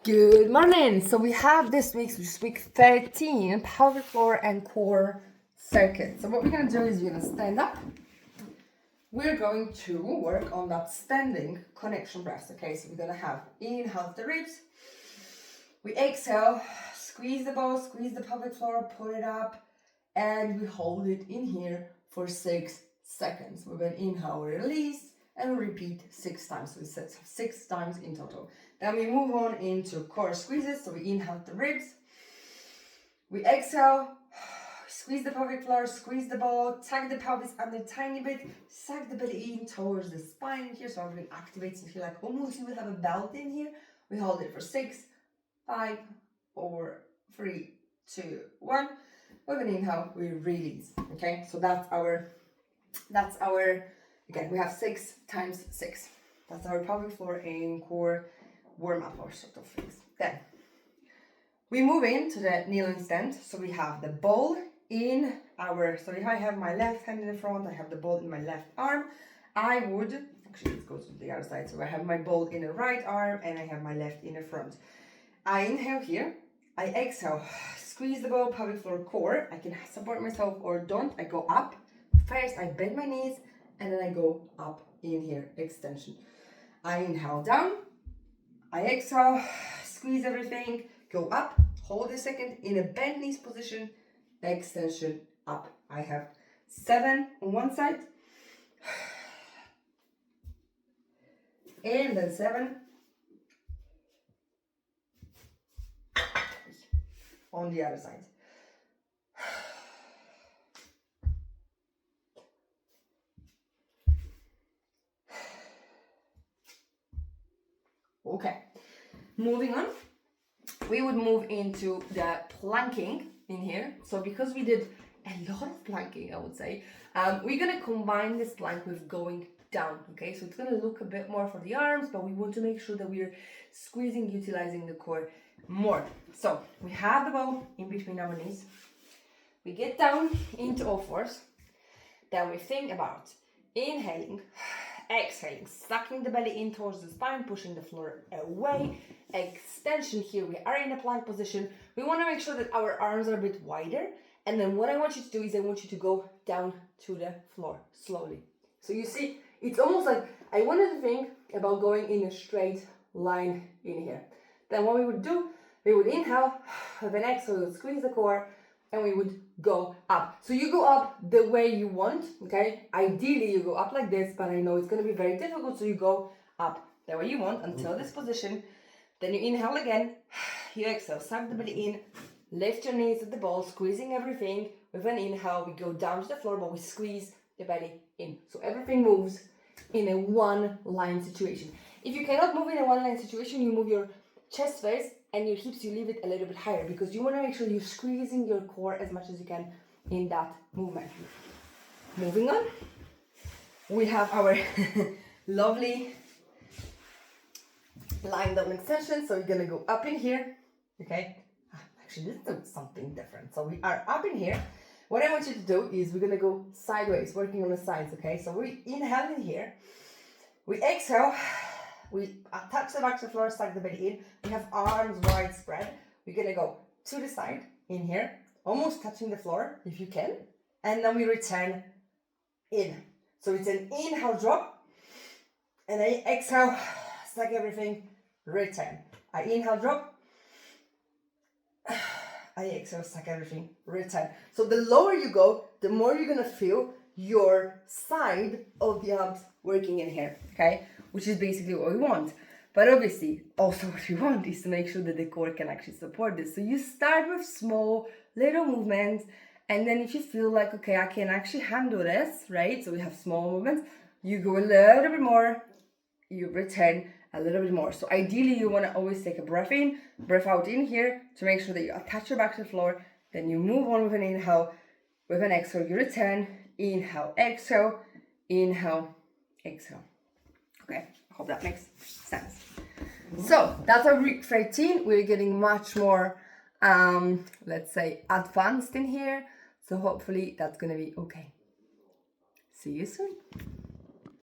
Good morning. So we have this week's week 13, pelvic floor and core circuit. So what we're going to do is we're going to stand up. We're going to work on that standing connection breaths. Okay, so we're going to have inhale the ribs. We exhale, squeeze the ball, squeeze the pelvic floor, put it up, and we hold it in here for 6 seconds. We're going to inhale, release, and repeat 6 times. So we said 6 times in total. Then we move on into core squeezes. So we inhale the ribs. We exhale, squeeze the pelvic floor, squeeze the ball, tug the pelvis under a tiny bit, suck the belly in towards the spine here. So everything activates and feel like almost you will have a belt in here. We hold it for 6, 5, 4, 3, 2, 1. With an inhale, we release. Okay, so that's our, again, we have 6 times 6. That's our pelvic floor and core warm-up or sort of things. Then we move into the kneeling stand. So we have the ball in our, so if I have my left hand in the front, I have the ball in my left arm. I would, actually let's go to the other side. So I have my ball in the right arm and I have my left in the front. I inhale here, I exhale, squeeze the ball, pelvic floor, core. I can support myself or don't. I go up. First I bend my knees and then I go up in here, extension. I inhale down, I exhale, squeeze everything, go up, hold a second in a bent knees position, extension, up. I have 7 on one side, and then 7 on the other side. Okay, moving on, we would move into the planking in here. So because we did a lot of planking, I would say, we're going to combine this plank with going down. Okay, so it's going to look a bit more for the arms, but we want to make sure that we're squeezing, utilizing the core more. So we have the ball in between our knees. We get down into all fours. Then we think about inhaling, exhaling, sucking the belly in towards the spine, pushing the floor away. Extension here, we are in a plank position. We want to make sure that our arms are a bit wider. And then what I want you to do is I want you to go down to the floor slowly. So you see, it's almost like I wanted to think about going in a straight line in here. Then what we would do, we would inhale, with an exhale, we would squeeze the core, and we would go up. So you go up the way you want, okay? Ideally, you go up like this, but I know it's going to be very difficult, so you go up the way you want until this position. Then you inhale again, you exhale, suck the belly in, lift your knees at the ball, squeezing everything. With an inhale, we go down to the floor, but we squeeze the belly in. So everything moves in a one-line situation. If you cannot move in a one-line situation, you move your chest first and your hips, you leave it a little bit higher because you want to make sure you're squeezing your core as much as you can in that movement. Moving on, we have our lovely lying down extension. So we're going to go up in here, okay? Actually, let's do something different. So we are up in here. What I want you to do is we're going to go sideways, working on the sides, okay? So we inhale in here, we exhale, we touch the back of the floor, suck the belly in. We have arms wide spread. We're going to go to the side in here, almost touching the floor if you can. And then we return in. So it's an inhale drop. And I exhale, suck everything, return. I inhale drop. I exhale, suck everything, return. So the lower you go, the more you're going to feel your side of the arms working in here, okay? Which is basically what we want. But obviously, also what we want is to make sure that the core can actually support this. So you start with small, little movements, and then if you feel like, okay, I can actually handle this, right? So we have small movements, you go a little bit more, you return a little bit more. So ideally, you want to always take a breath in, breath out in here to make sure that you attach your back to the floor. Then you move on with an inhale, with an exhale, you return, inhale, exhale, exhale. Okay, I hope that makes sense. So that's our week 13. We're getting much more, let's say, advanced in here. So hopefully that's going to be okay. See you soon.